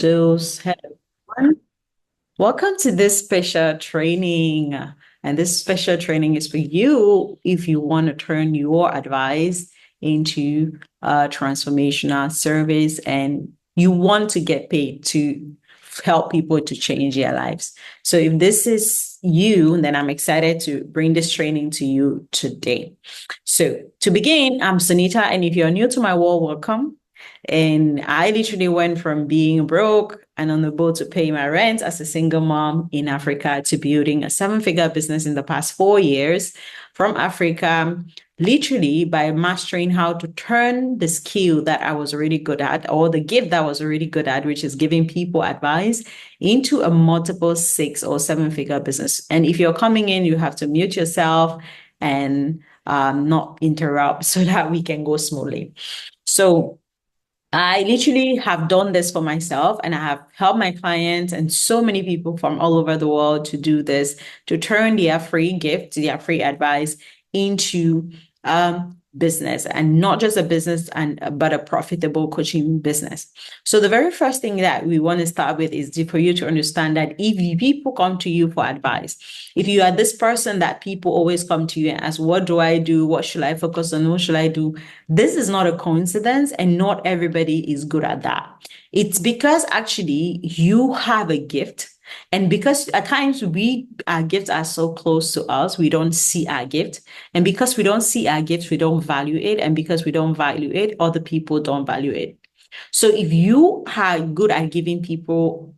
Hello, everyone. Welcome to this special training. And this special training is for you if you want to turn your advice into a transformational service and you want to get paid to help people to change their lives. So if this is you, then I'm excited to bring this training to you today. So to begin, I'm Sunita, and if you're new to my world, welcome. And I literally went from being broke and on the boat to pay my rent as a single mom in Africa to building a seven-figure business in the past 4 years from Africa, literally by mastering how to turn the skill that I was already good at, or the gift that I was already good at, which is giving people advice, into a multiple six or seven-figure business. And if you're coming in, you have to mute yourself and not interrupt so that we can go smoothly. So I literally have done this for myself, and I have helped my clients and so many people from all over the world to do this, to turn their free gift, their free advice into business, and not just a business but a profitable coaching business. So the very first thing that we want to start with is for you to understand that if people come to you for advice, if you are this person that people always come to you and ask, what do I do? What should I focus on? What should I do? This is not a coincidence, and not everybody is good at that. It's because actually you have a gift. And because at times our gifts are so close to us, we don't see our gift. And because we don't see our gifts, we don't value it. And because we don't value it, other people don't value it. So if you are good at giving people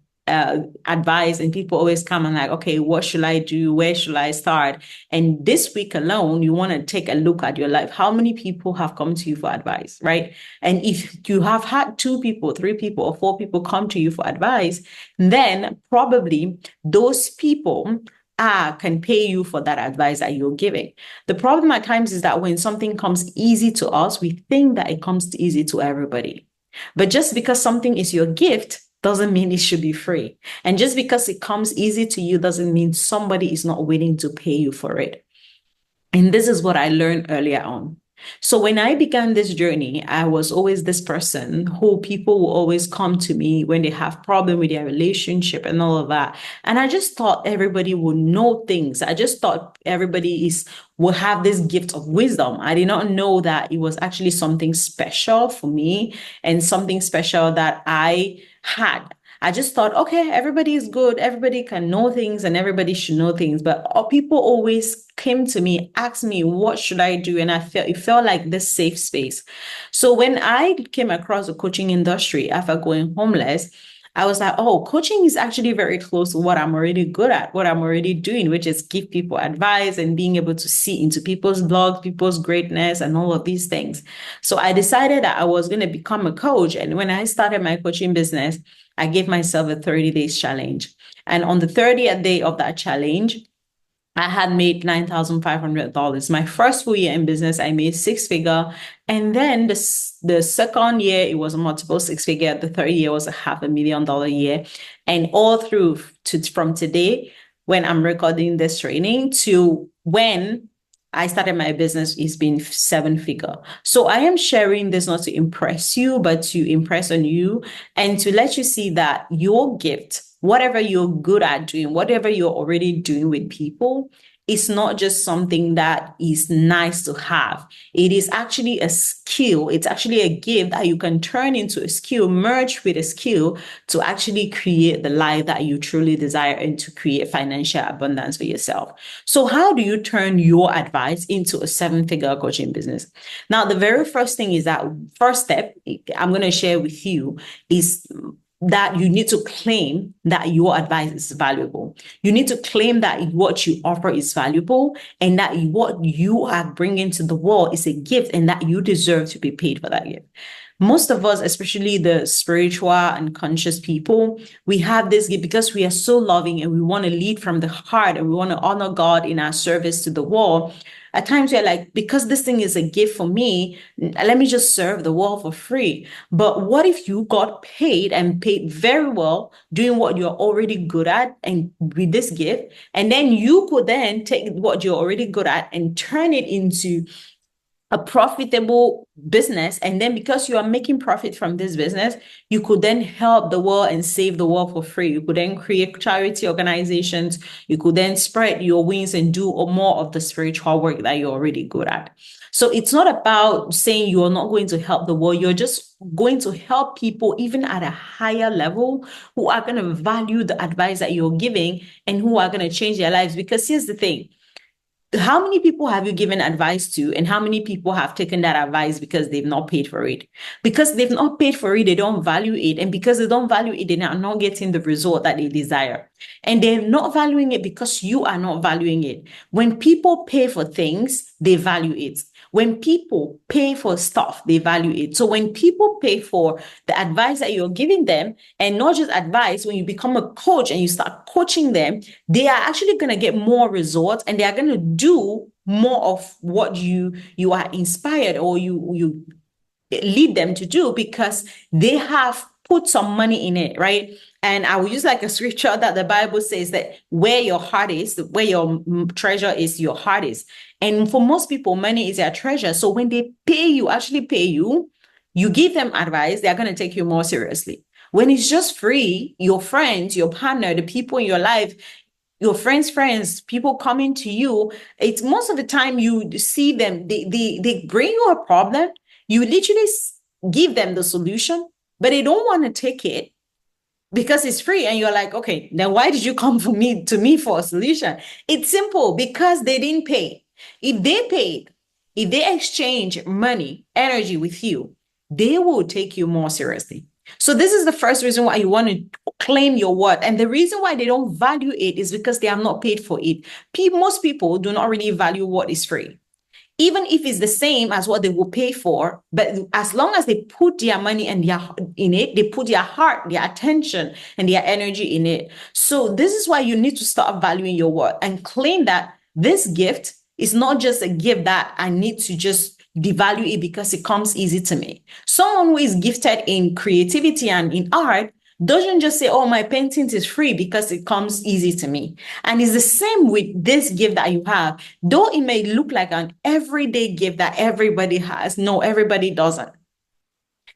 advice, and people always come and like, okay, what should I do? Where should I start? And this week alone, you want to take a look at your life. How many people have come to you for advice, right? And if you have had 2 people, 3 people, or 4 people come to you for advice, then probably those people can pay you for that advice that you're giving. The problem at times is that when something comes easy to us, we think that it comes easy to everybody. But just because something is your gift doesn't mean it should be free. And just because it comes easy to you doesn't mean somebody is not willing to pay you for it. And this is what I learned earlier on. So when I began this journey, I was always this person who people will always come to me when they have problem with their relationship and all of that. And I just thought everybody would know things. I just thought everybody will have this gift of wisdom. I did not know that it was actually something special for me and something special that I had. I just thought, okay, everybody is good. Everybody can know things and everybody should know things. But people always came to me, asked me, what should I do? And it felt like this safe space. So when I came across the coaching industry after going homeless, I was like, oh, coaching is actually very close to what I'm already good at, what I'm already doing, which is give people advice and being able to see into people's blogs, people's greatness, and all of these things. So I decided that I was going to become a coach. And when I started my coaching business, I gave myself a 30 days challenge. And on the 30th day of that challenge, I had made $9,500. My first full year in business, I made six figure. And then the second year, it was a multiple six figure. The third year was a $500,000 year. And all through from today, when I'm recording this training, to when I started my business, it's been seven figure. So I am sharing this not to impress you, but to impress on you and to let you see that your gift, whatever you're good at doing, whatever you're already doing with people, it's not just something that is nice to have. It is actually a skill. It's actually a gift that you can turn into a skill, merge with a skill to actually create the life that you truly desire and to create financial abundance for yourself. So how do you turn your advice into a seven-figure coaching business? Now, the very first thing is that first step I'm going to share with you is that you need to claim that your advice is valuable. You need to claim that what you offer is valuable and that what you are bringing to the world is a gift and that you deserve to be paid for that gift. Most of us, especially the spiritual and conscious people, we have this gift because we are so loving and we want to lead from the heart and we want to honor God in our service to the world. At times we're like, because this thing is a gift for me, let me just serve the world for free. But what if you got paid and paid very well doing what you're already good at and with this gift, and then you could then take what you're already good at and turn it into a profitable business, and then because you are making profit from this business, you could then help the world and save the world for free. You could then create charity organizations. You could then spread your wings and do more of the spiritual work that you're already good at. So it's not about saying you're not going to help the world. You're just going to help people even at a higher level who are going to value the advice that you're giving and who are going to change their lives. Because here's the thing, how many people have you given advice to, and how many people have taken that advice because they've not paid for it? Because they've not paid for it, they don't value it. And because they don't value it, they're not getting the result that they desire. And they're not valuing it because you are not valuing it. When people pay for things, they value it. When people pay for stuff, they value it. So when people pay for the advice that you're giving them, and not just advice, when you become a coach and you start coaching them, they are actually going to get more results, and they are going to do more of what you are inspired or you lead them to do, because they have put some money in it, right? And I will use like a scripture that the Bible says that where your heart is, where your treasure is, your heart is. And for most people, money is their treasure. So when they pay you, actually pay you, you give them advice, they're going to take you more seriously. When it's just free, your friends, your partner, the people in your life, your friends, people coming to you, it's most of the time you see them, they bring you a problem, you literally give them the solution, but they don't want to take it because it's free. And you're like, okay, then why did you come to me for a solution? It's simple, because they didn't pay. If they paid, if they exchange money, energy with you, they will take you more seriously. So this is the first reason why you want to claim your worth. And the reason why they don't value it is because they have not paid for it. Most people do not really value what is free, even if it's the same as what they will pay for. But as long as they put their money and in it, they put their heart, their attention, and their energy in it. So this is why you need to start valuing your worth and claim that this gift is not just a gift that I need to just devalue it because it comes easy to me. Someone who is gifted in creativity and in art doesn't just say, oh, my painting is free because it comes easy to me. And it's the same with this gift that you have. Though it may look like an everyday gift that everybody has, no, everybody doesn't.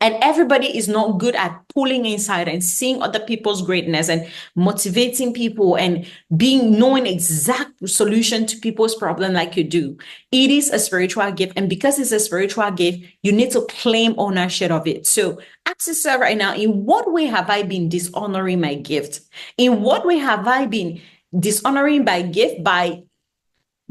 And everybody is not good at pulling inside and seeing other people's greatness and motivating people and knowing exact solution to people's problem like you do. It is a spiritual gift. And because it's a spiritual gift, you need to claim ownership of it. So ask yourself right now, in what way have I been dishonoring my gift? In what way have I been dishonoring my gift by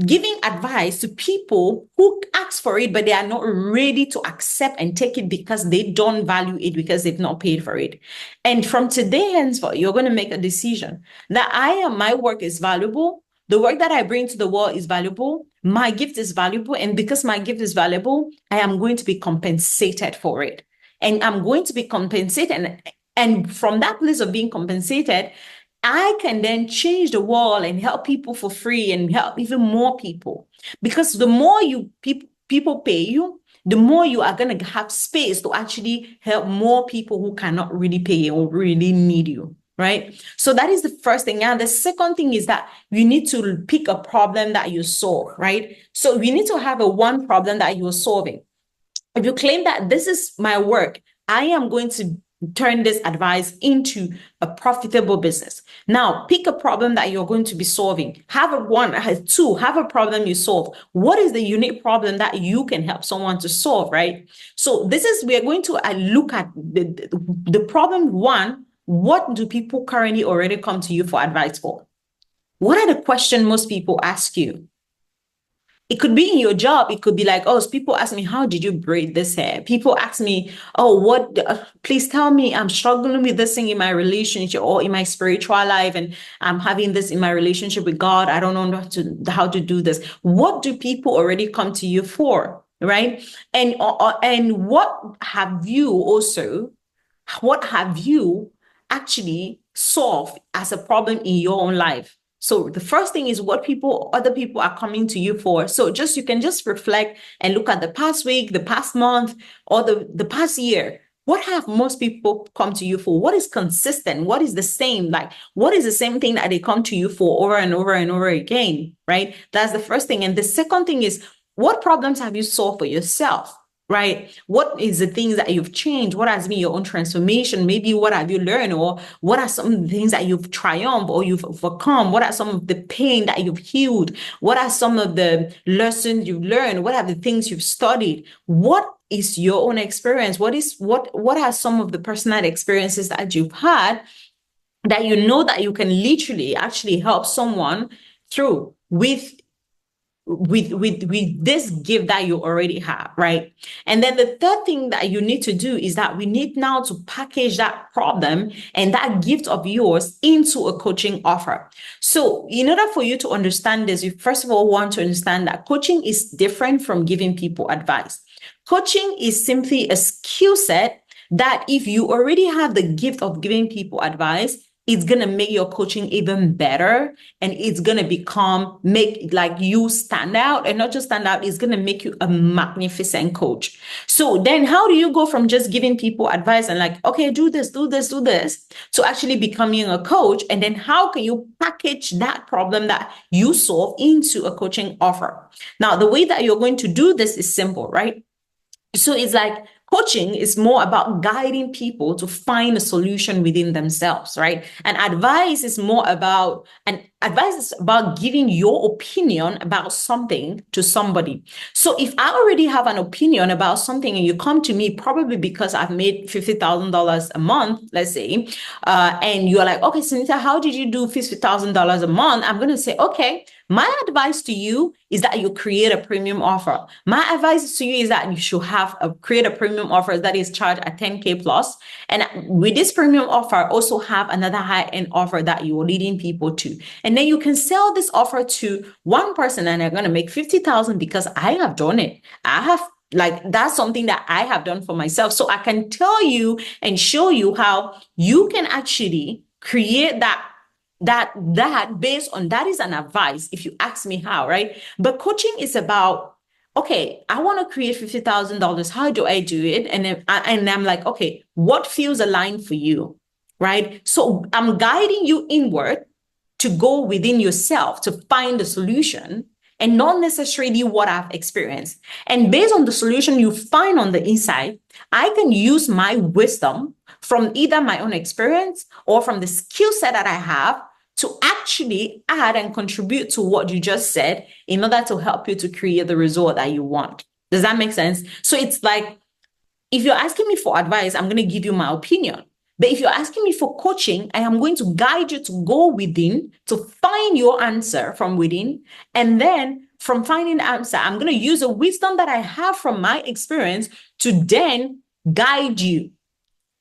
giving advice to people who ask for it, but they are not ready to accept and take it because they don't value it, because they've not paid for it? And from today henceforth, you're going to make a decision that my work is valuable. The work that I bring to the world is valuable. My gift is valuable. And because my gift is valuable, I am going to be compensated for it. And I'm going to be compensated. And from that place of being compensated, I can then change the world and help people for free and help even more people. Because the more people pay you, the more you are going to have space to actually help more people who cannot really pay you or really need you, right? So that is the first thing. And the second thing is that you need to pick a problem that you solve, right? So you need to have one problem that you're solving. If you claim that this is my work, I am going to turn this advice into a profitable business. Now, pick a problem that you're going to be solving. Have a problem you solve. What is the unique problem that you can help someone to solve, right? So we are going to look at the problem one. What do people currently already come to you for advice for? What are the questions most people ask you? It could be in your job. It could be like, oh, people ask me, how did you braid this hair? People ask me, oh, please tell me, I'm struggling with this thing in my relationship or in my spiritual life, and I'm having this in my relationship with God. I don't know how to do this. What do people already come to you for, right? And what have you actually solved as a problem in your own life? So the first thing is what other people are coming to you for. So you can just reflect and look at the past week, the past month, or the past year. What have most people come to you for? What is consistent? What is the same? Like, what is the same thing that they come to you for over and over and over again, right? That's the first thing. And the second thing is, what problems have you solved for yourself? Right? What is the things that you've changed? What has been your own transformation? Maybe what have you learned? Or what are some of the things that you've triumphed or you've overcome? What are some of the pain that you've healed? What are some of the lessons you've learned? What are the things you've studied? What is your own experience? What are some of the personal experiences that you've had that you know that you can literally actually help someone through with this gift that you already have, right? And then the third thing that you need to do is that we need now to package that problem and that gift of yours into a coaching offer. So in order for you to understand this, you first of all want to understand that coaching is different from giving people advice. Coaching is simply a skill set that if you already have the gift of giving people advice, it's going to make your coaching even better, and it's going to make like you stand out, and not just stand out, it's going to make you a magnificent coach. So then how do you go from just giving people advice and like, okay, do this, to actually becoming a coach? And then how can you package that problem that you solve into a coaching offer? Now, the way that you're going to do this is simple, right? So it's like coaching is more about guiding people to find a solution within themselves, right? And advice is giving your opinion about something to somebody. So if I already have an opinion about something and you come to me probably because I've made $50,000 a month, let's say, and you're like, okay, Sunita, how did you do $50,000 a month? I'm going to say, okay, my advice to you is that you create a premium offer. My advice to you is that you should create a premium offer that is charged at 10K plus. And with this premium offer, also have another high-end offer that you're leading people to. And then you can sell this offer to one person and they're going to make 50,000 because I have done it. That's something that I have done for myself. So I can tell you and show you how you can actually create that based on that is an advice if you ask me how, right? But coaching is about, okay, I want to create $50,000. How do I do it? And I'm like, okay, what feels aligned for you, right? So I'm guiding you inward to go within yourself to find the solution, and not necessarily what I've experienced. And based on the solution you find on the inside, I can use my wisdom from either my own experience or from the skill set that I have to actually add and contribute to what you just said in order to help you to create the result that you want. Does that make sense? So it's like, if you're asking me for advice, I'm going to give you my opinion. But if you're asking me for coaching, I am going to guide you to go within, to find your answer from within. And then from finding the answer, I'm going to use the wisdom that I have from my experience to then guide you.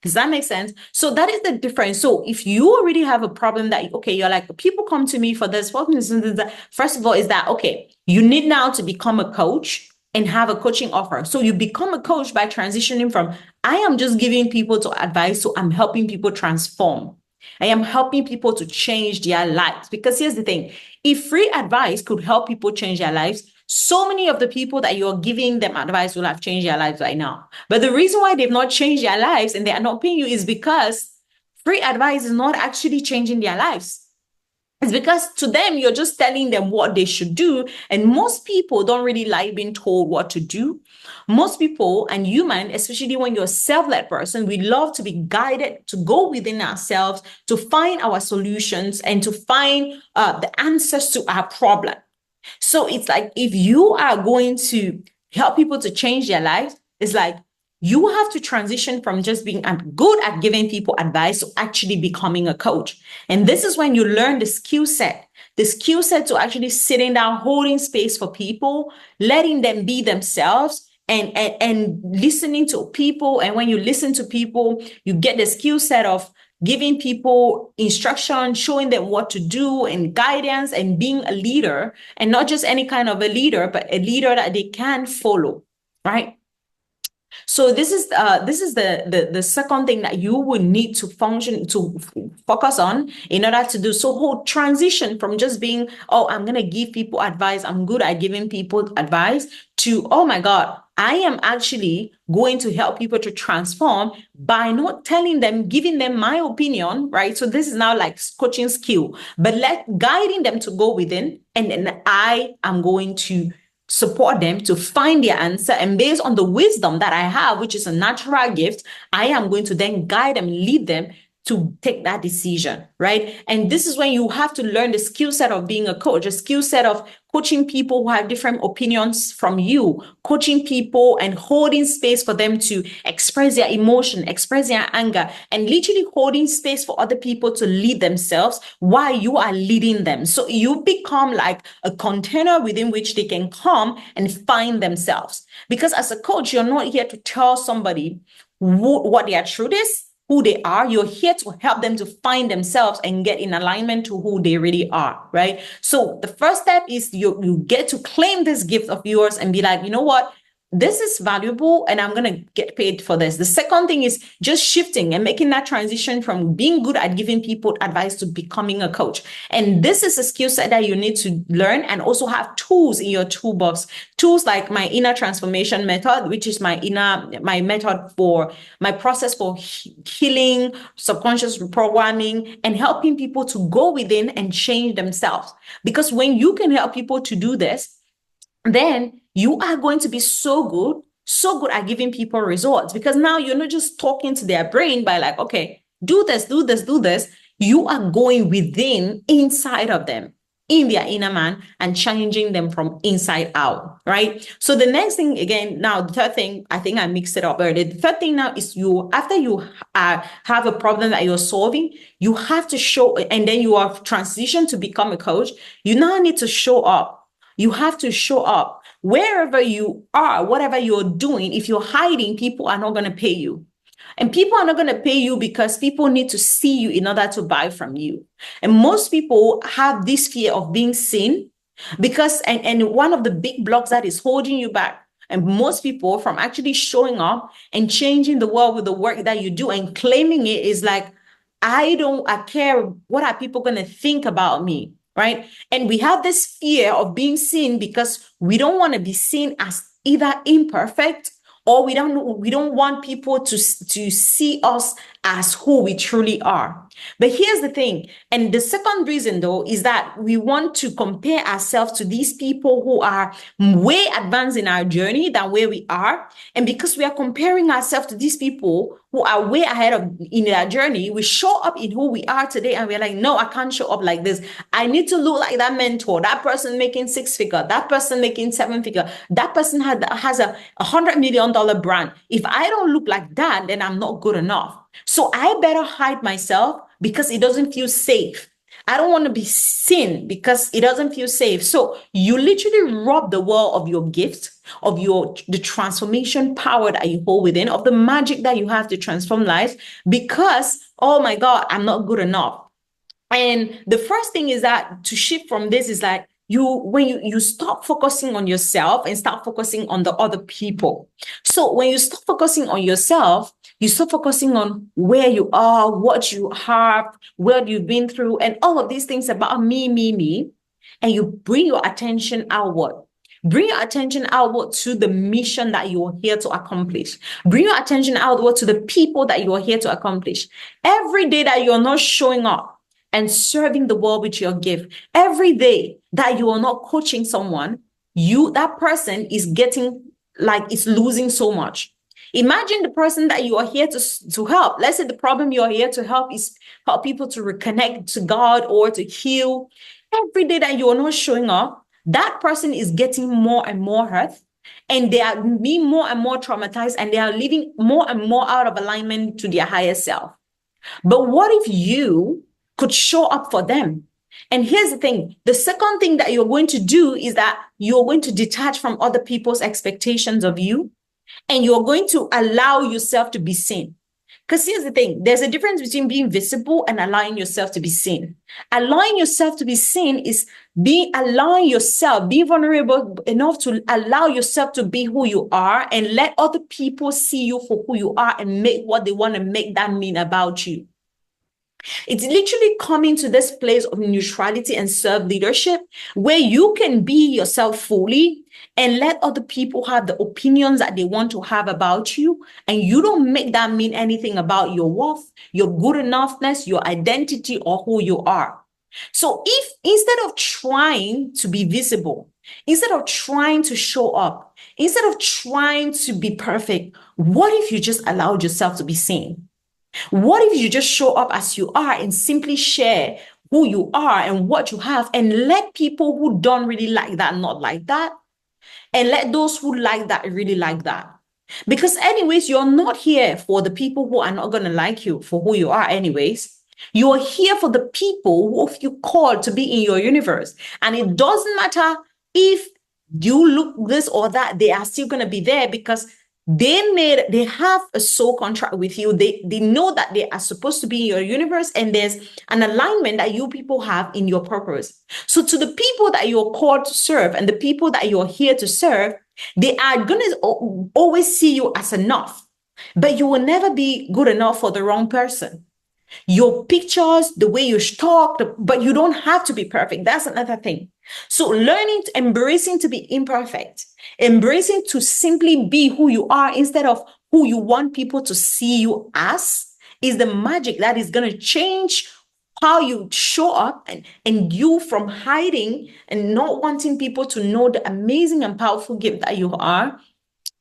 Does that make sense? So that is the difference. So if you already have a problem that, okay, you're like, people come to me for this. First of all, is that, okay, you need now to become a coach and have a coaching offer. So you become a coach by transitioning from, I am just giving people to advice, so I'm helping people transform. I am helping people to change their lives. Because here's the thing, if free advice could help people change their lives, so many of the people that you're giving them advice will have changed their lives right now. But the reason why they've not changed their lives and they are not paying you is because free advice is not actually changing their lives. It's because to them, you're just telling them what they should do. And most people don't really like being told what to do. Most people, and human, especially when you're a self-led person, we love to be guided to go within ourselves, to find our solutions and to find the answers to our problem. So it's like, if you are going to help people to change their lives, it's like you have to transition from just being good at giving people advice to actually becoming a coach. And this is when you learn the skill set to actually sitting down, holding space for people, letting them be themselves, and listening to people. And when you listen to people, you get the skill set of giving people instruction, showing them what to do and guidance, and being a leader, and not just any kind of a leader, but a leader that they can follow, right? So this is the second thing that you will need to focus on in order to do. So whole transition from just being, oh, I'm going to give people advice, I'm good at giving people advice, to, oh my God, I am actually going to help people to transform by not telling them, giving them my opinion, right? So this is now like coaching skill, but guiding them to go within, and then I am going to support them to find their answer. And based on the wisdom that I have, which is a natural gift, I am going to then guide them, lead them to take that decision, right? And this is when you have to learn the skill set of being a coach, a skill set of coaching people who have different opinions from you, coaching people and holding space for them to express their emotion, express their anger, and literally holding space for other people to lead themselves while you are leading them. So you become like a container within which they can come and find themselves. Because as a coach, you're not here to tell somebody what their truth is, who they are. You're here to help them to find themselves and get in alignment to who they really are, right? So the first step is you get to claim this gift of yours and be like, you know what? This is valuable and I'm going to get paid for this. The second thing is just shifting and making that transition from being good at giving people advice to becoming a coach. And this is a skill set that you need to learn and also have tools in your toolbox. Tools like my inner transformation method, which is my method for my process for healing, subconscious reprogramming, and helping people to go within and change themselves. Because when you can help people to do this, then you are going to be so good at giving people results, because now you're not just talking to their brain by like, okay, do this, do this, do this. You are going within, inside of them, in their inner man, and changing them from inside out, right? So the next thing, again, now the third thing, I think I mixed it up earlier. The third thing now is after you have a problem that you're solving, you have to show, and then you have transitioned to become a coach. You now need to show up. You have to show up wherever you are, whatever you're doing. If you're hiding, people are not going to pay you. And people are not going to pay you because people need to see you in order to buy from you. And most people have this fear of being seen because, and one of the big blocks that is holding you back, and most people from actually showing up and changing the world with the work that you do and claiming it, is like, I care. What are people going to think about me? Right? And we have this fear of being seen because we don't want to be seen as either imperfect, or we don't want people to see us as who we truly are. But here's the thing. And the second reason, though, is that we want to compare ourselves to these people who are way advanced in our journey than where we are. And because we are comparing ourselves to these people who are way ahead in their journey, we show up in who we are today and we're like, no, I can't show up like this. I need to look like that mentor, that person making 6-figure, that person making 7-figure, that person has a $100 million brand. If I don't look like that, then I'm not good enough. So I better hide myself because it doesn't feel safe. I don't want to be seen because it doesn't feel safe. So you literally rob the world of your gift, of the transformation power that you hold within, of the magic that you have to transform lives, because, oh my God, I'm not good enough. And the first thing is that to shift from this is that when you stop focusing on yourself and start focusing on the other people. So when you stop focusing on yourself, you stop focusing on where you are, what you have, what you've been through, and all of these things about me, and you bring your attention outward. Bring your attention outward to the mission that you are here to accomplish. Bring your attention outward to the people that you are here to accomplish. Every day that you're not showing up and serving the world with your gift, every day that you are not coaching someone, that person is losing so much. Imagine the person that you are here to help. Let's say the problem you are here to help is help people to reconnect to God or to heal. Every day that you are not showing up, that person is getting more and more hurt, and they are being more and more traumatized, and they are living more and more out of alignment to their higher self. But what if you could show up for them? And here's the thing. The second thing that you're going to do is that you're going to detach from other people's expectations of you, and you're going to allow yourself to be seen. Because here's the thing. There's a difference between being visible and allowing yourself to be seen. Allowing yourself to be seen is being vulnerable enough to allow yourself to be who you are and let other people see you for who you are and make what they want to make that mean about you. It's literally coming to this place of neutrality and self-leadership where you can be yourself fully and let other people have the opinions that they want to have about you. And you don't make that mean anything about your worth, your good enoughness, your identity, or who you are. So if instead of trying to be visible, Instead of trying to show up, instead of trying to be perfect, what if you just allowed yourself to be seen? What if you just show up as you are and simply share who you are and what you have and let people who don't really like that not like that, and let those who like that really like that? Because, anyways, you're not here for the people who are not going to like you for who you are, anyways. You're here for the people who you called to be in your universe. And it doesn't matter if you look this or that, they are still going to be there because they have a soul contract with you. They know that they are supposed to be in your universe, and there's an alignment that you people have in your purpose. So to the people that you're called to serve and the people that you're here to serve, they are going to always see you as enough, but you will never be good enough for the wrong person. Your pictures, the way you talk, but you don't have to be perfect. That's another thing. So learning, embracing to be imperfect, embracing to simply be who you are instead of who you want people to see you as, is the magic that is going to change how you show up, and you from hiding and not wanting people to know the amazing and powerful gift that you are,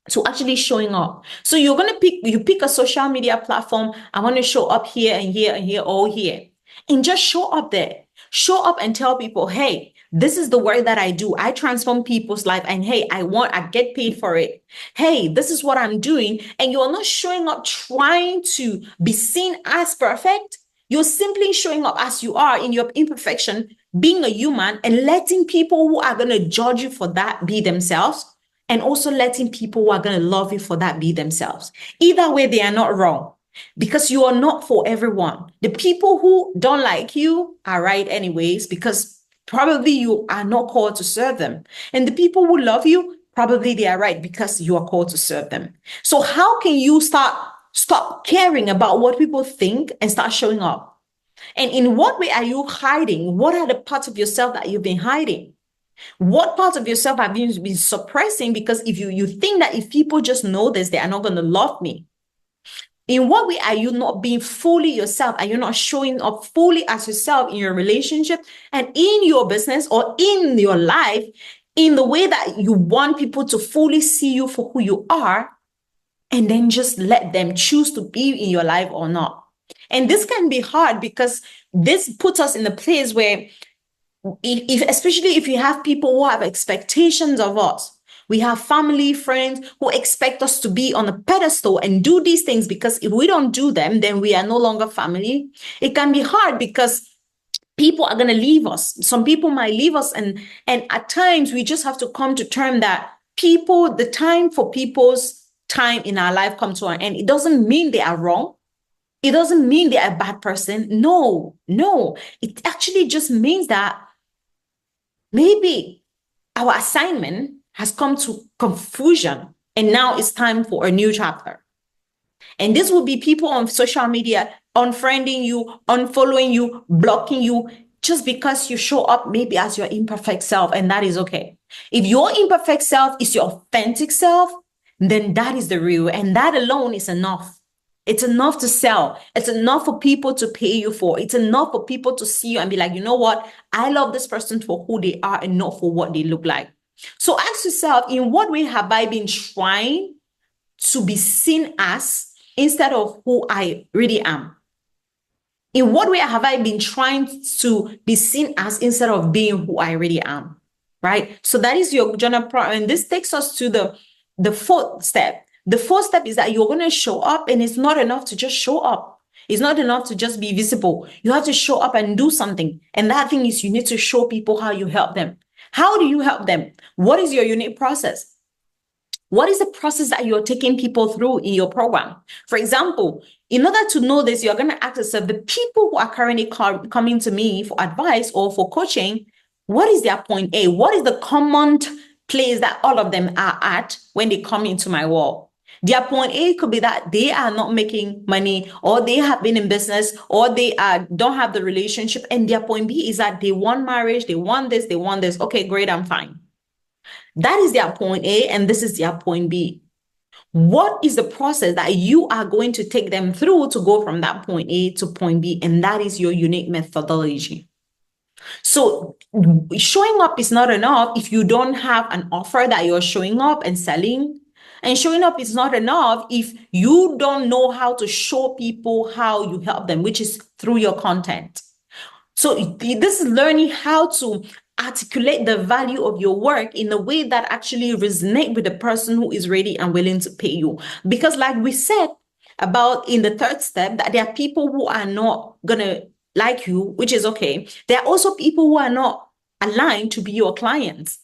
to actually showing up. So you're going to pick a social media platform. I want to show up here and here and here, all here, and just show up there. Show up and tell people, hey, this is the work that I do. I transform people's life, and hey, I get paid for it. Hey, this is what I'm doing. And you're not showing up trying to be seen as perfect. You're simply showing up as you are in your imperfection, being a human, and letting people who are going to judge you for that be themselves, and also letting people who are going to love you for that be themselves. Either way, they are not wrong, because you are not for everyone. The people who don't like you are right anyways, because probably you are not called to serve them. And the people who love you, probably they are right because you are called to serve them. So how can you stop caring about what people think and start showing up? And in what way are you hiding? What are the parts of yourself that you've been hiding? What parts of yourself have you been suppressing? Because if you think that if people just know this, they are not going to love me. In what way are you not being fully yourself? Are you not showing up fully as yourself in your relationship and in your business or in your life, in the way that you want people to fully see you for who you are, and then just let them choose to be in your life or not? And this can be hard because this puts us in a place where, especially if you have people who have expectations of us, we have family, friends who expect us to be on a pedestal and do these things, because if we don't do them, then we are no longer family. It can be hard because people are going to leave us. Some people might leave us, and at times we just have to come to terms that the time for people's time in our life come to an end. It doesn't mean they are wrong. It doesn't mean they are a bad person. No. It actually just means that maybe our assignment has come to confusion, and now it's time for a new chapter. And this will be people on social media unfriending you, unfollowing you, blocking you, just because you show up maybe as your imperfect self, and that is okay. If your imperfect self is your authentic self, then that is the real, and that alone is enough. It's enough to sell. It's enough for people to pay you for. It's enough for people to see you and be like, you know what? I love this person for who they are and not for what they look like. So ask yourself, in what way have I been trying to be seen as instead of who I really am? In what way have I been trying to be seen as instead of being who I really am? Right? So that is your journal problem. And this takes us to the fourth step. The fourth step is that you're going to show up, and it's not enough to just show up. It's not enough to just be visible. You have to show up and do something. And that thing is, you need to show people how you help them. How do you help them? What is your unique process? What is the process that you're taking people through in your program? For example, in order to know this, you're going to ask yourself, the people who are currently coming to me for advice or for coaching, what is their point A? What is the common place that all of them are at when they come into my world? Their point A could be that they are not making money, or they have been in business, or they don't have the relationship. And their point B is that they want marriage, they want this, they want this. Okay, great, I'm fine. That is their point A, and this is their point B. What is the process that you are going to take them through to go from that point A to point B? And that is your unique methodology. So showing up is not enough if you don't have an offer that you're showing up and selling. And showing up is not enough if you don't know how to show people how you help them, which is through your content. So this is learning how to articulate the value of your work in a way that actually resonate with the person who is ready and willing to pay you. Because like we said about in the third step, that there are people who are not gonna like you, which is okay. There are also people who are not aligned to be your clients.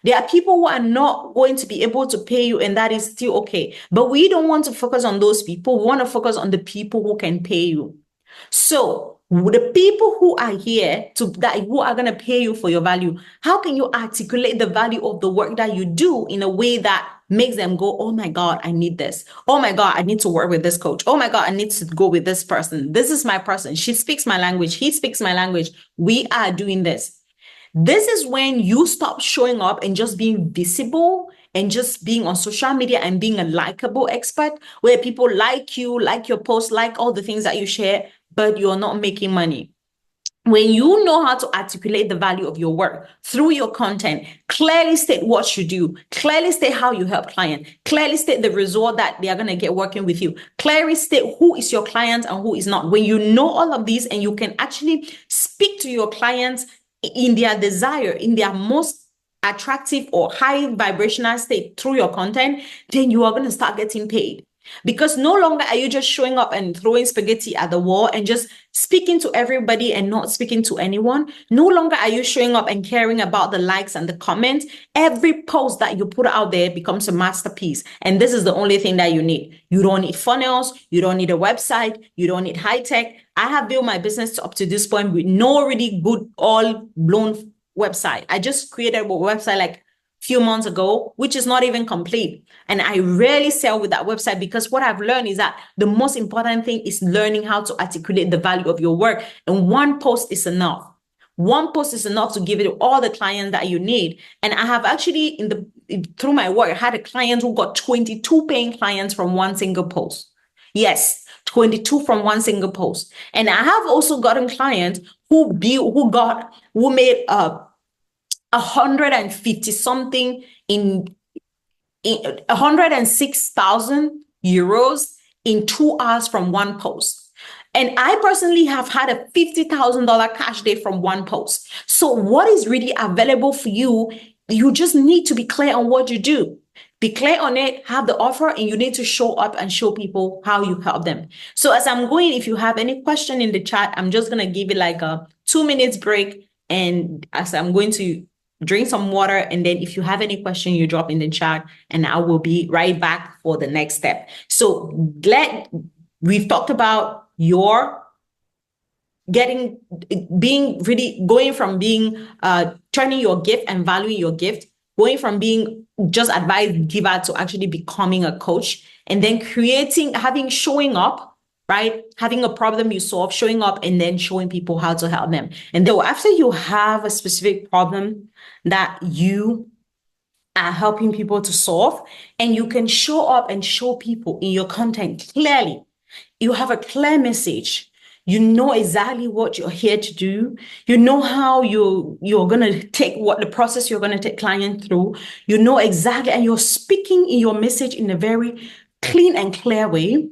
There are people who are not going to be able to pay you, and that is still okay. But we don't want to focus on those people. We want to focus on the people who can pay you. So the people who are here who are going to pay you for your value, how can you articulate the value of the work that you do in a way that makes them go, oh my God, I need this. Oh my God, I need to work with this coach. Oh my God, I need to go with this person. This is my person. She speaks my language. He speaks my language. We are doing this. This is when you stop showing up and just being visible and just being on social media and being a likable expert where people like you, like your post, like all the things that you share, but you're not making money. When you know how to articulate the value of your work through your content, clearly state what you do, clearly state how you help clients, clearly state the result that they are going to get working with you, clearly state who is your client and who is not. When you know all of these and you can actually speak to your clients in their desire, in their most attractive or high vibrational state through your content, then you are going to start getting paid. Because no longer are you just showing up and throwing spaghetti at the wall and just speaking to everybody and not speaking to anyone. No longer are you showing up and caring about the likes and the comments. Every post that you put out there becomes a masterpiece. And this is the only thing that you need. You don't need funnels. You don't need a website. You don't need high tech. I have built my business up to this point with no really good, all blown website. I just created a website like few months ago, which is not even complete. And I rarely sell with that website because what I've learned is that the most important thing is learning how to articulate the value of your work. And one post is enough. One post is enough to give it all the clients that you need. And I have actually through my work, I had a client who got 22 paying clients from one single post. Yes, 22 from one single post. And I have also gotten clients who made 150 something in 106,000 euros in 2 hours from one post. And I personally have had a $50,000 cash day from one post. So what is really available for you? You just need to be clear on what you do. Be clear on it, have the offer, and you need to show up and show people how you help them. So as I'm going, if you have any question in the chat, I'm just going to give it like a 2 minutes break. And as I'm going to drink some water, and then if you have any question, you drop in the chat and I will be right back for the next step. So we've talked about your going from being turning your gift and valuing your gift, going from being just advice giver to actually becoming a coach, and then showing up, right? Having a problem you solve, showing up, and then showing people how to help them. And then after you have a specific problem that you are helping people to solve, and you can show up and show people in your content clearly. You have a clear message. You know exactly what you're here to do. You know how you're going to take the process you're going to take client through. You know exactly, and you're speaking in your message in a very clean and clear way.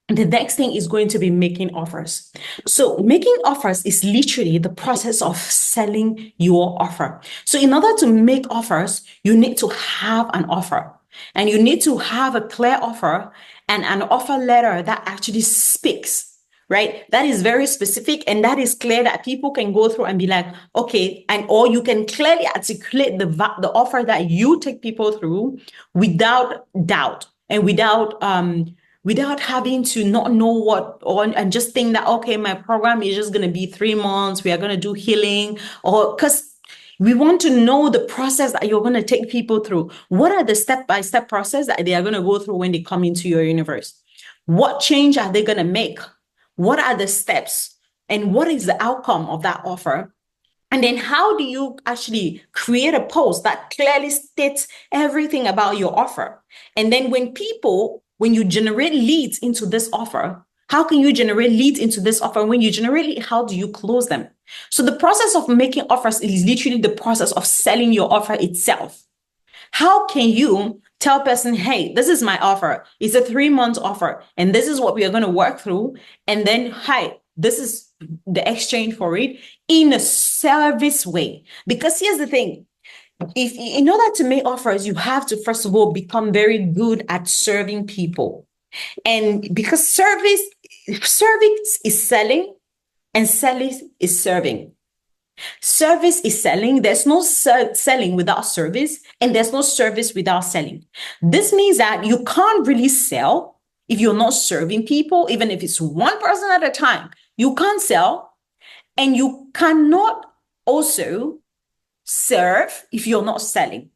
The next thing is going to be making offers. So making offers is literally the process of selling your offer. So in order to make offers, you need to have an offer, and you need to have a clear offer and an offer letter that actually speaks, right? That is very specific and that is clear, that people can go through and be like, okay, or you can clearly articulate the offer that you take people through without doubt and without having to not know and just think that, okay, my program is just going to be 3 months. We are going to do healing, or because we want to know the process that you're going to take people through. What are the step-by-step process that they are going to go through when they come into your universe? What change are they going to make? What are the steps? And what is the outcome of that offer? And then how do you actually create a post that clearly states everything about your offer? And then when you generate leads into this offer, How can you generate leads into this offer? When you generate lead, how do you close them? So the process of making offers is literally the process of selling your offer itself. How can you tell a person, hey, this is my offer. It's a 3-month offer, and this is what we are going to work through. And then, hi, this is the exchange for it in a service way. Because here's the thing. If in order to make offers, you have to first of all become very good at serving people. And because service is selling and selling is serving. Service is selling. There's no selling without service, and there's no service without selling. This means that you can't really sell if you're not serving people, even if it's one person at a time. You can't sell, and you cannot also serve if you're not selling.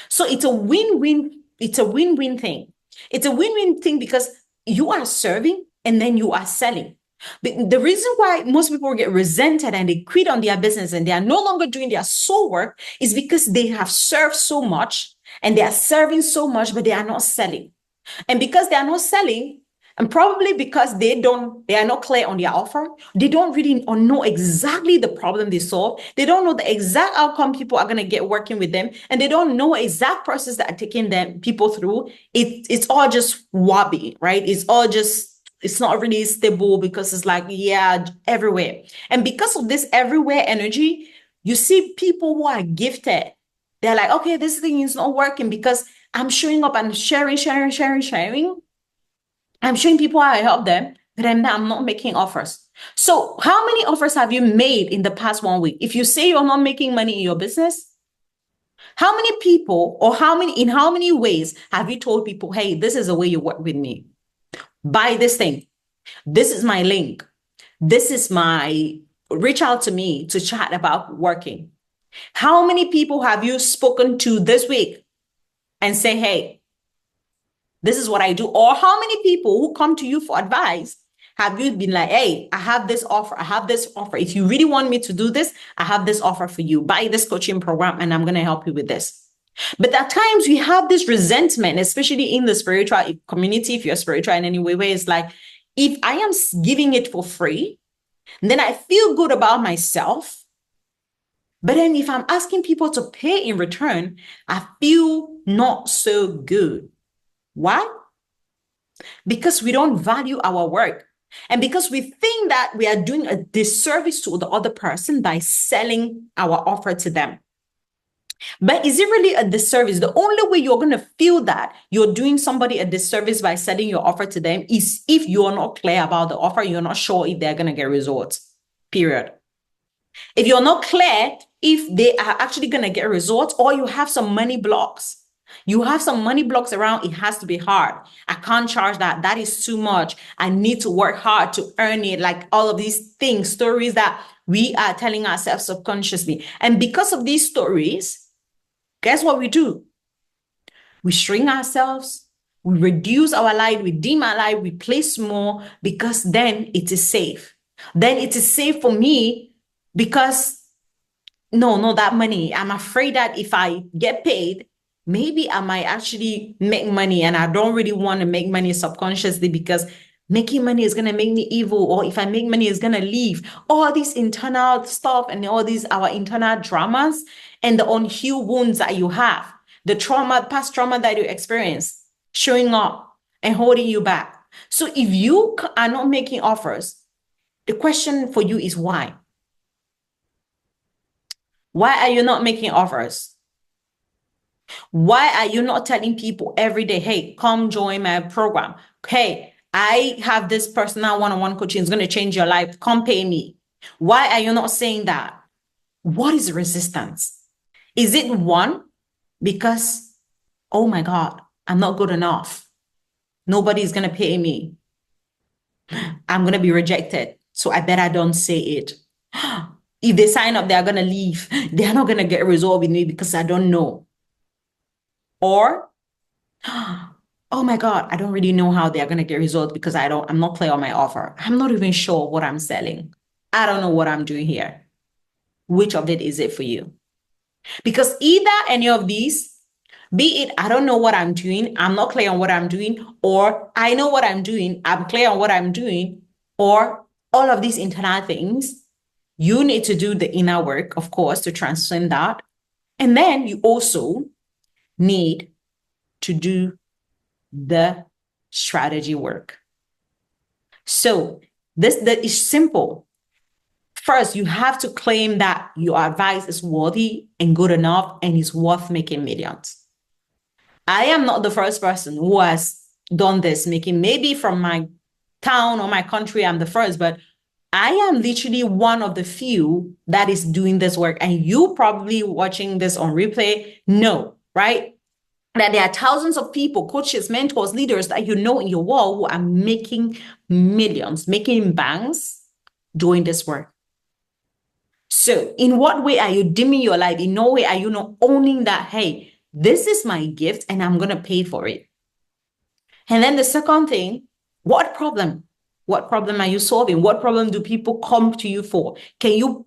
So it's a win-win. It's a win-win thing. It's a win-win thing because you are serving and then you are selling. The reason why most people get resented and they quit on their business and they are no longer doing their soul work is because they have served so much and they are serving so much, but they are not selling. And because they are not selling, and probably because they are not clear on their offer, they don't really know exactly the problem they solve. They don't know the exact outcome people are going to get working with them, and they don't know exact process that are taking them people through. It's all just wobbly, right? It's not really stable because it's like, yeah, everywhere. And because of this everywhere energy, you see people who are gifted. They're like, okay, this thing is not working because I'm showing up and sharing. I'm showing people how I help them, but I'm not making offers. So how many offers have you made in the past 1 week? If you say you're not making money in your business, how many people or in how many ways have you told people, hey, this is the way you work with me? Buy this thing. This is my link. This is reach out to me to chat about working. How many people have you spoken to this week and say, hey, this is what I do? Or how many people who come to you for advice have you been like, hey, I have this offer. If you really want me to do this, I have this offer for you. Buy this coaching program and I'm going to help you with this. But at times we have this resentment, especially in the spiritual community, if you're spiritual in any way, where it's like, if I am giving it for free, then I feel good about myself. But then if I'm asking people to pay in return, I feel not so good. Why? Because we don't value our work. And because we think that we are doing a disservice to the other person by selling our offer to them. But is it really a disservice? The only way you're going to feel that you're doing somebody a disservice by selling your offer to them is if you're not clear about the offer, you're not sure if they're going to get results, period. If you're not clear if they are actually going to get results, or you have some money blocks. You have some money blocks around, it has to be hard. I can't charge that. That is too much. I need to work hard to earn it. Like all of these things, stories that we are telling ourselves subconsciously. And because of these stories, guess what we do? We shrink ourselves, we reduce our light, we dim our light, we place more because then it is safe. Then it is safe for me because no, that money. I'm afraid that if I get paid, maybe I might actually make money, and I don't really want to make money subconsciously because making money is going to make me evil, or if I make money, it's going to leave. All these internal stuff and all these our internal dramas and the unhealed wounds that you have, the past trauma that you experience showing up and holding you back. So if you are not making offers, the question for you is why? Why are you not making offers? Why are you not telling people every day, hey, come join my program? Hey, I have this personal one-on-one coaching. It's going to change your life. Come pay me. Why are you not saying that? What is resistance? Is it one, because, oh my God, I'm not good enough. Nobody's going to pay me. I'm going to be rejected. So I better don't say it. If they sign up, they're going to leave. They're not going to get resolved with me because I don't know. Or, oh my God, I don't really know how they're going to get results because I'm not clear on my offer. I'm not even sure what I'm selling. I don't know what I'm doing here. Which of it is it for you? Because either any of these, Be it, I don't know what I'm doing, I'm not clear on what I'm doing, or I know what I'm doing, I'm clear on what I'm doing, or all of these internal things. You need to do the inner work, of course, to transcend that. And then you also need to do the strategy work. So this that is simple. First, you have to claim that your advice is worthy and good enough and is worth making millions. I am not the first person who has done this, making maybe from my town or my country, I'm the first, but I am literally one of the few that is doing this work. And you probably watching this on replay know, right? That there are thousands of people, coaches, mentors, leaders that you know in your world who are making millions, making banks doing this work. So, in what way are you dimming your light? In no way are you not owning that, hey, this is my gift and I'm going to pay for it. And then the second thing, what problem? What problem are you solving? What problem do people come to you for? Can you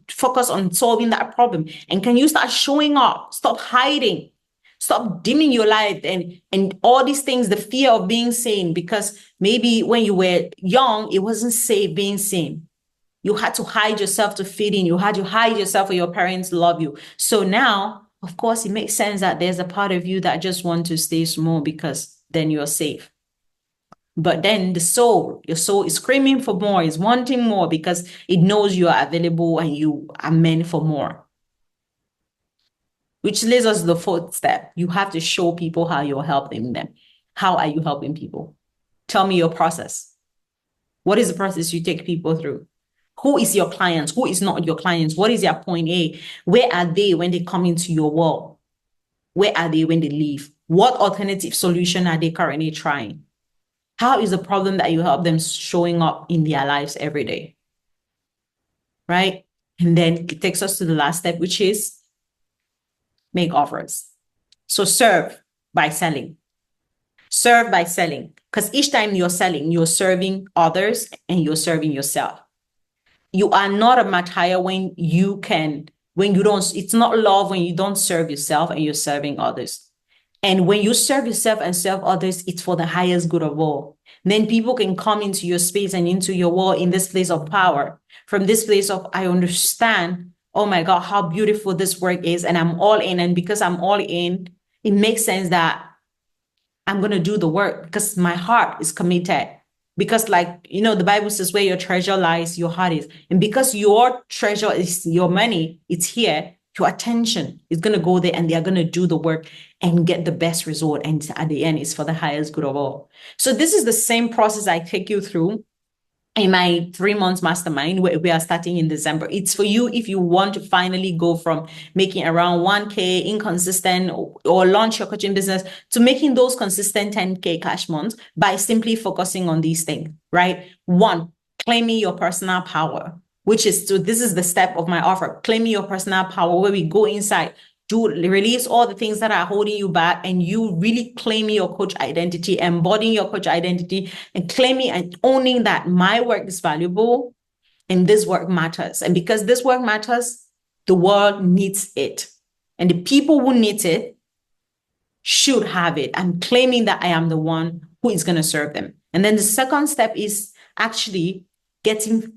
focus on solving that problem? And can you start showing up? Stop hiding. Stop dimming your light and all these things, the fear of being seen, because maybe when you were young, it wasn't safe being seen. You had to hide yourself to fit in. You had to hide yourself for your parents love you. So now, of course, it makes sense that there's a part of you that just want to stay small because then you're safe. But then your soul is screaming for more, is wanting more because it knows you are available and you are meant for more. Which leads us to the fourth step. You have to show people how you're helping them. How are you helping people? Tell me your process. What is the process you take people through? Who is your clients? Who is not your clients? What is their point A? Where are they when they come into your world? Where are they when they leave? What alternative solution are they currently trying? How is the problem that you help them showing up in their lives every day? Right? And then it takes us to the last step, which is make offers. So serve by selling. Serve by selling. Because each time you're selling, you're serving others and you're serving yourself. You are not a much higher when you don't, it's not love when you don't serve yourself and you're serving others. And when you serve yourself and serve others, it's for the highest good of all. Then people can come into your space and into your world in this place of power. From this place of, I understand, oh my God, how beautiful this work is. And I'm all in. And because I'm all in, it makes sense that I'm going to do the work because my heart is committed. Because the Bible says where your treasure lies, your heart is. And because your treasure is your money, it's here, your attention is going to go there and they're going to do the work and get the best result. And at the end, it's for the highest good of all. So this is the same process I take you through in my 3 months mastermind, where we are starting in December. It's for you if you want to finally go from making around 1K inconsistent or launch your coaching business to making those consistent 10K cash months by simply focusing on these things, right? One, claiming your personal power, this is the step of my offer, claiming your personal power, where we go inside, release all the things that are holding you back, and you really claim your coach identity, embodying your coach identity, and claiming and owning that my work is valuable and this work matters. And because this work matters, the world needs it. And the people who need it should have it. I'm claiming that I am the one who is going to serve them. And then the second step is actually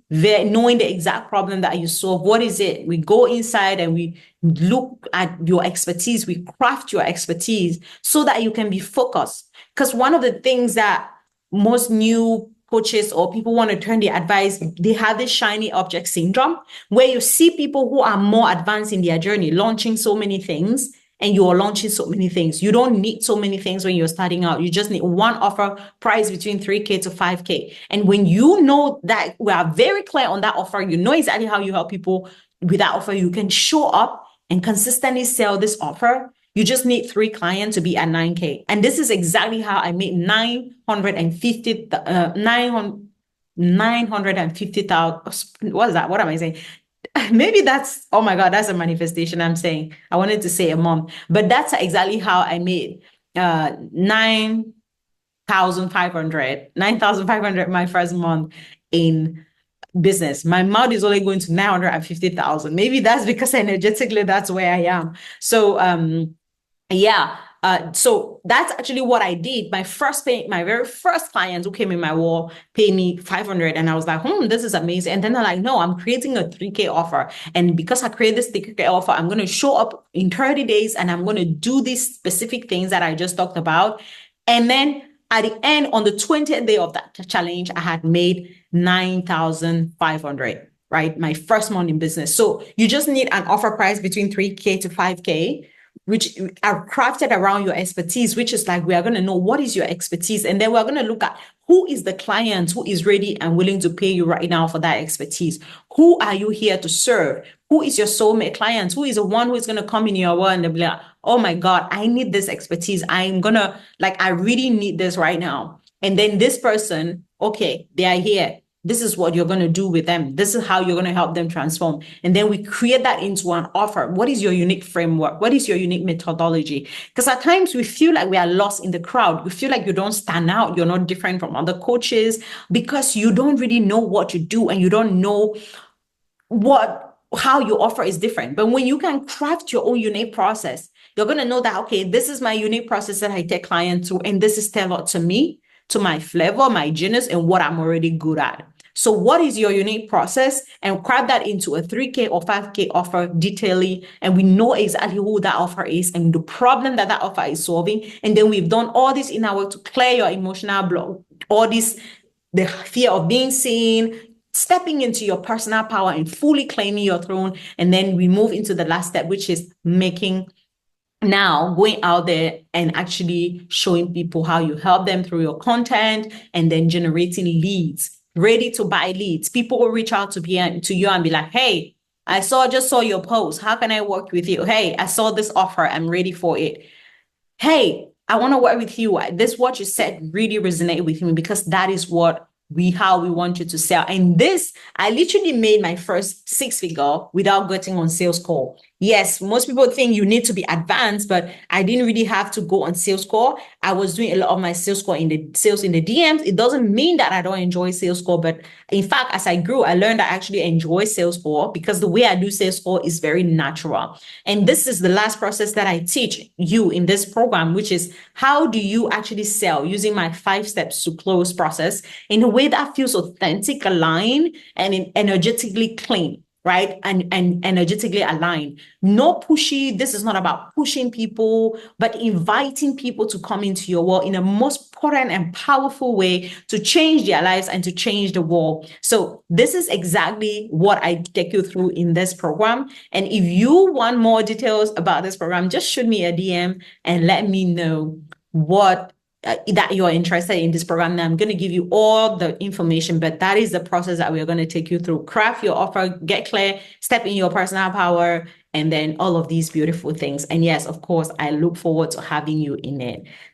knowing the exact problem that you solve. What is it? We go inside and we look at your expertise. We craft your expertise so that you can be focused. Because one of the things that most new coaches or people want to turn their advice, they have this shiny object syndrome, where you see people who are more advanced in their journey, launching so many things, and you're launching so many things. You don't need so many things when you're starting out. You just need one offer priced between 3K to 5K. And when you know that we are very clear on that offer, you know exactly how you help people with that offer, you can show up and consistently sell this offer. You just need 3 clients to be at 9K. And this is exactly how I made 950,000. What is that? What am I saying? Maybe that's, oh my God, that's a manifestation I'm saying. I wanted to say a month, but that's exactly how I made 9,500 my first month in business. My mouth is only going to 950,000. Maybe that's because energetically that's where I am. So Yeah. So that's actually what I did. My very first client who came in my wall paid me 500. And I was like, this is amazing. And then they're like, no, I'm creating a 3K offer. And because I create this 3K offer, I'm going to show up in 30 days and I'm going to do these specific things that I just talked about. And then at the end, on the 20th day of that challenge, I had made 9,500, right? My first month in business. So you just need an offer price between 3K to 5K, which are crafted around your expertise, which is like, we are going to know what is your expertise. And then we're going to look at who is the client who is ready and willing to pay you right now for that expertise. Who are you here to serve? Who is your soulmate client? Who is the one who is going to come in your world and they'll be like, oh my God, I need this expertise. I really need this right now. And then this person, okay, they are here. This is what you're going to do with them. This is how you're going to help them transform. And then we create that into an offer. What is your unique framework? What is your unique methodology? Because at times we feel like we are lost in the crowd. We feel like you don't stand out. You're not different from other coaches because you don't really know what to do and you don't know how your offer is different. But when you can craft your own unique process, you're going to know that, okay, this is my unique process that I take clients to, and this is tailored to me, to my flavor, my genius, and what I'm already good at. So what is your unique process? And craft that into a 3K or 5K offer detailing, and we know exactly who that offer is and the problem that that offer is solving. And then we've done all this in our work to clear your emotional block, all this, the fear of being seen, stepping into your personal power and fully claiming your throne. And then we move into the last step, which is going out there and actually showing people how you help them through your content and then generating leads, ready to buy leads. People will reach out to you and be like, hey, just saw your post. How can I work with you? Hey, I saw this offer. I'm ready for it. Hey, I want to work with you. This what you said really resonated with me because that is how we want you to sell. And this, I literally made my first 6-figure without getting on sales call. Yes, most people think you need to be advanced, but I didn't really have to go on sales call. I was doing a lot of my sales call in the DMs. It doesn't mean that I don't enjoy sales call, but in fact, as I grew, I learned I actually enjoy sales call because the way I do sales call is very natural. And this is the last process that I teach you in this program, which is how do you actually sell using my 5 steps to close process in a way that feels authentic, aligned, and energetically clean, right? And energetically aligned. No pushy. This is not about pushing people, but inviting people to come into your world in a most potent and powerful way to change their lives and to change the world. So this is exactly what I take you through in this program. And if you want more details about this program, just shoot me a DM and let me know what that you're interested in this program. Now I'm going to give you all the information, but that is the process that we're going to take you through. Craft your offer, get clear, step in your personal power, and then all of these beautiful things. And yes, of course, I look forward to having you in it.